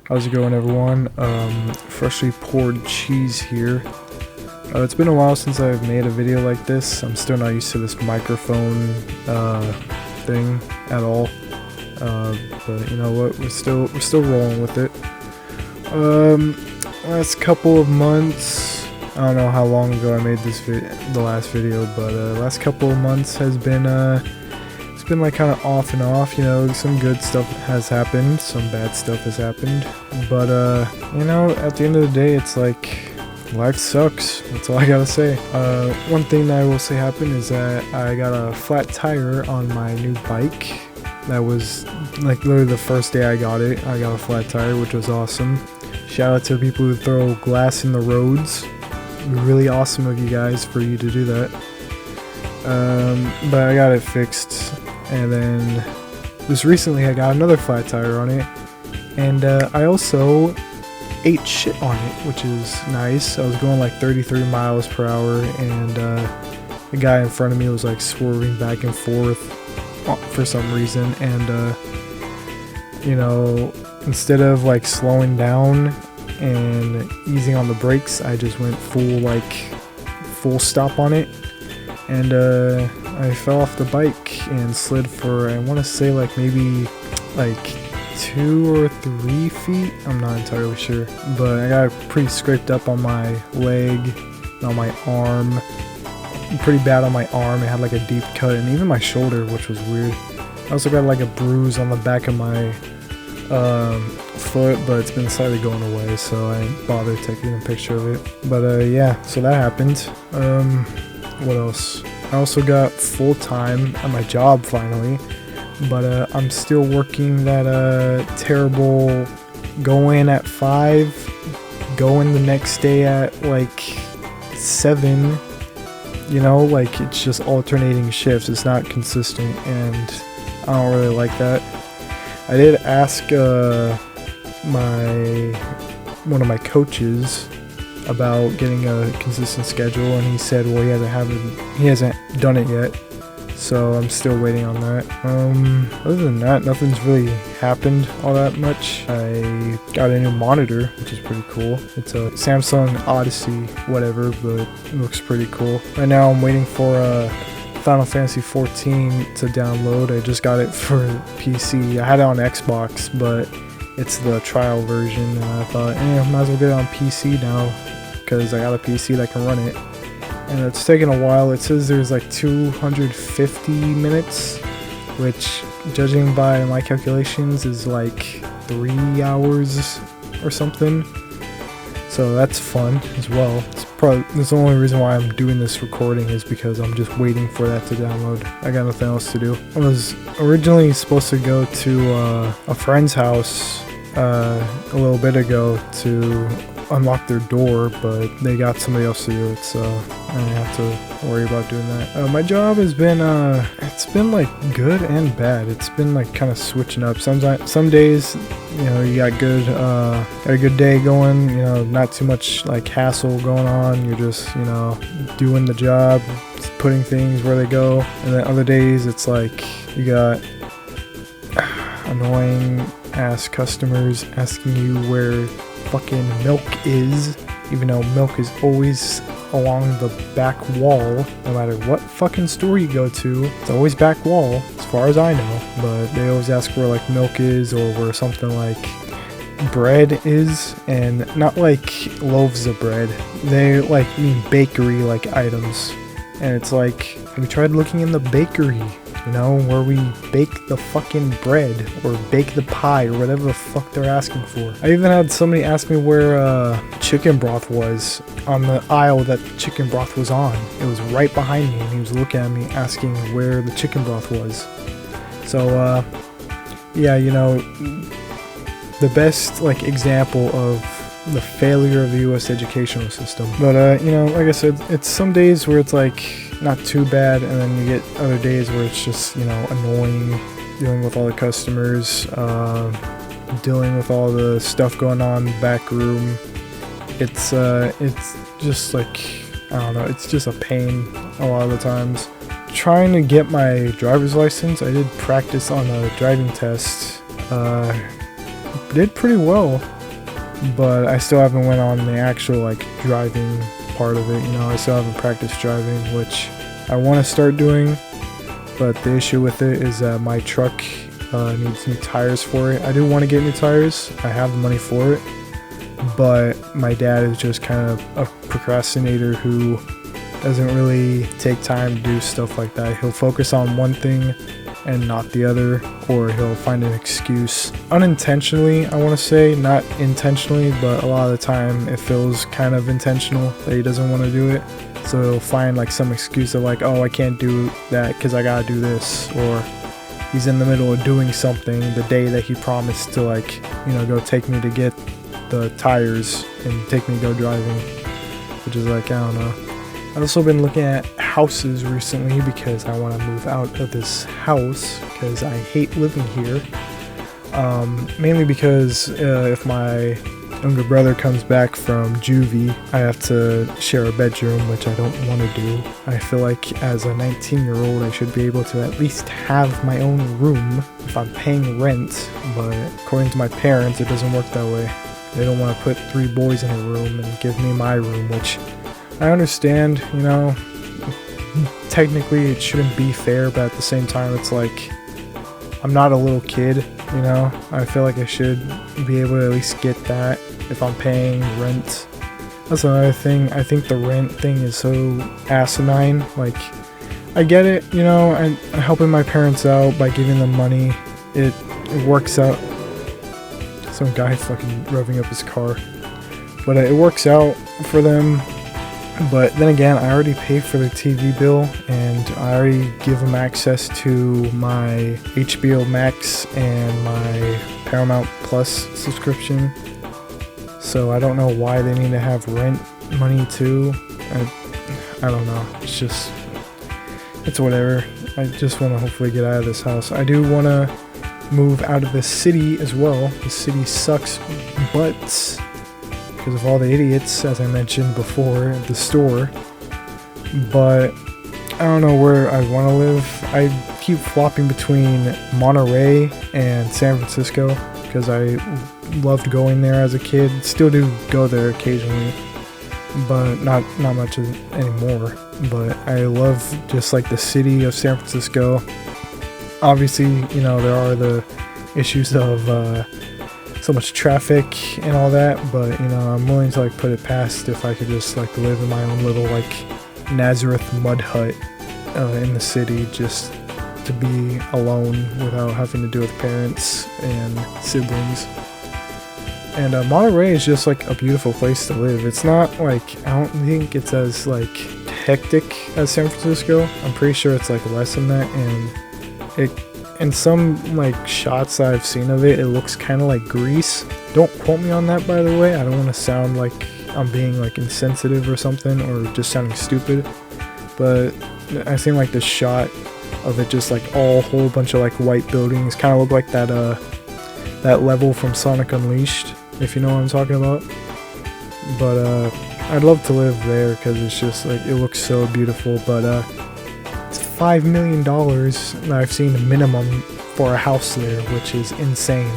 How's it going, everyone? Freshly poured cheese here. It's been a while since I've made a video like this. I'm still not used to this microphone thing at all. But you know what? We're still rolling with it. Last couple of months. I don't know how long ago I made the last video, but last couple of months has been it's been like kind of off and off. You know, some good stuff has happened, some bad stuff has happened, but you know, at the end of the day, it's like life sucks. That's all I gotta say. One thing that I will say happened is that I got a flat tire on my new bike. That was like literally the first day I got it. I got a flat tire, which was awesome. Shout out to people who throw glass in the roads. Really awesome of you guys for you to do that. But I got it fixed, and then just recently I got another flat tire on it, and I also ate shit on it, which is nice. I was going like 33 miles per hour, and the guy in front of me was like swerving back and forth for some reason, and you know, instead of like slowing down and easing on the brakes, I just went full stop on it, and I fell off the bike and slid for, I want to say like maybe like 2 or 3 feet. I'm not entirely sure, but I got pretty scraped up on my leg, on my arm, pretty bad on my arm. It had like a deep cut, and even my shoulder, which was weird. I also got like a bruise on the back of my foot, but it's been slightly going away, so I ain't bothered taking a picture of it. But yeah, so that happened. What else? I also got full-time at my job finally, but I'm still working that terrible go in at 5, go in the next day at like 7. You know, like it's just alternating shifts. It's not consistent, and I don't really like that. I did ask one of my coaches about getting a consistent schedule, and he said, well, he hasn't done it yet, so I'm still waiting on that. Other than that, nothing's really happened all that much. I got a new monitor, which is pretty cool. It's a Samsung Odyssey whatever, but it looks pretty cool. Right now I'm waiting for Final Fantasy 14 to download. I just got it for PC. I had it on Xbox, but it's the trial version, and I thought, I might as well get it on PC now, because I got a PC that can run it. And it's taken a while. It says there's like 250 minutes, which, judging by my calculations, is like 3 hours or something. So that's fun as well. That's the only reason why I'm doing this recording, is because I'm just waiting for that to download. I got nothing else to do. I was originally supposed to go to a friend's house a little bit ago to unlock their door, but they got somebody else to do it, so I don't have to worry about doing that. My job has been it's been like good and bad. It's been like kind of switching up. Some days, you know, you got a good day going, you know, not too much like hassle going on. You're just, you know, doing the job, putting things where they go. And then other days it's like you got annoying ass customers asking you where fucking milk is, even though milk is always along the back wall. No matter what fucking store you go to, it's always back wall, as far as I know. But they always ask where like milk is, or where something like bread is, and not like loaves of bread. They like mean bakery like items, and it's like, have you tried looking in the bakery? You know, where we bake the fucking bread or bake the pie or whatever the fuck they're asking for. I even had somebody ask me where chicken broth was on the aisle that the chicken broth was on. It was right behind me, and he was looking at me asking where the chicken broth was. So yeah, you know, the best like example of the failure of the U.S. educational system. But you know, like I said, it's some days where it's like not too bad, and then you get other days where it's just, you know, annoying, dealing with all the customers, dealing with all the stuff going on in the back room. It's just like, I don't know, it's just a pain a lot of the times. Trying to get my driver's license, I did practice on a driving test. Did pretty well. but I still haven't went on the actual like driving part of it. I still haven't practiced driving, which I want to start doing, but the issue with it is that my truck needs new tires for it. I do want to get new tires. I have the money for it, but my dad is just kind of a procrastinator who doesn't really take time to do stuff like that. He'll focus on one thing and not the other, or he'll find an excuse unintentionally, I want to say, not intentionally, but a lot of the time it feels kind of intentional that he doesn't want to do it. So he'll find like some excuse of like, oh, I can't do that because I gotta do this, or he's in the middle of doing something the day that he promised to like, go take me to get the tires and take me to go driving, which is like, I don't know. I've also been looking at houses recently because I want to move out of this house because I hate living here. Mainly because if my younger brother comes back from juvie, I have to share a bedroom, which I don't want to do. I feel like as a 19-year-old, I should be able to at least have my own room if I'm paying rent, but according to my parents, it doesn't work that way. They don't want to put 3 boys in a room and give me my room, which I understand, technically it shouldn't be fair, but at the same time, it's like, I'm not a little kid, I feel like I should be able to at least get that if I'm paying rent. That's another thing. I think the rent thing is so asinine. Like, I get it, and helping my parents out by giving them money, it works out. Some guy fucking revving up his car. But it works out for them. But then again, I already paid for the TV bill, and I already give them access to my HBO Max and my Paramount Plus subscription. So I don't know why they need to have rent money too. I don't know. It's whatever. I just want to hopefully get out of this house. I do want to move out of the city as well. The city sucks, but because of all the idiots, as I mentioned before, at the store. But I don't know where I want to live. I keep flopping between Monterey and San Francisco because I loved going there as a kid. Still do go there occasionally, but not much anymore. But I love just like the city of San Francisco. Obviously, there are the issues of so much traffic and all that, but I'm willing to like put it past if I could just like live in my own little like Nazareth mud hut in the city, just to be alone without having to deal with parents and siblings. And Monterey is just like a beautiful place to live. It's not like, I don't think it's as like hectic as San Francisco. I'm pretty sure it's like less than that, and in some like shots I've seen of it, it looks kind of like Greece. Don't quote me on that, by the way. I don't want to sound like I'm being like insensitive or something, or just sounding stupid, but I seen like the shot of it, just like all whole bunch of like white buildings, kind of look like that level from Sonic Unleashed, if you know what I'm talking about. But I'd love to live there because it's just like, it looks so beautiful. But it's $5 million that I've seen the minimum for a house there, which is insane.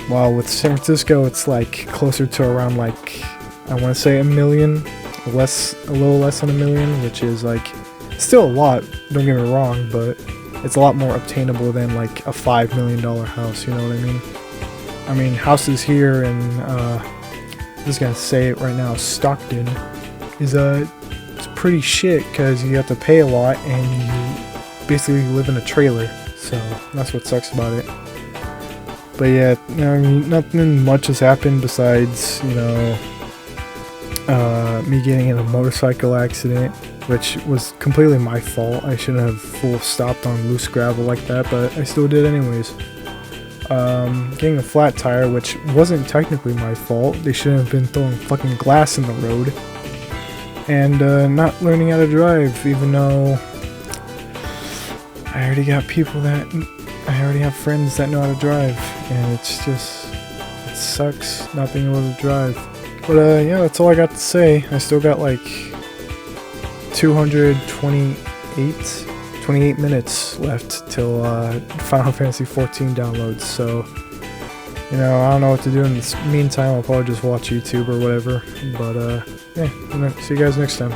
While with San Francisco, it's like closer to around like, I want to say $1 million, a little less than $1 million, which is like still a lot, don't get me wrong, but it's a lot more obtainable than like a $5 million house, you know what I mean? I mean, houses here in, I'm just gonna say it right now, Stockton, is it's pretty shit because you have to pay a lot and you basically live in a trailer, so that's what sucks about it. But yeah, I mean, nothing much has happened besides, me getting in a motorcycle accident, which was completely my fault. I shouldn't have full stopped on loose gravel like that, but I still did anyways. Getting a flat tire, which wasn't technically my fault. They shouldn't have been throwing fucking glass in the road. And not learning how to drive, even though I already have friends that know how to drive, and it sucks not being able to drive. But yeah, that's all I got to say. I still got like 28 minutes left till Final Fantasy XIV downloads, so you know, I don't know what to do in the meantime. I'll probably just watch YouTube or whatever. But yeah, see you guys next time.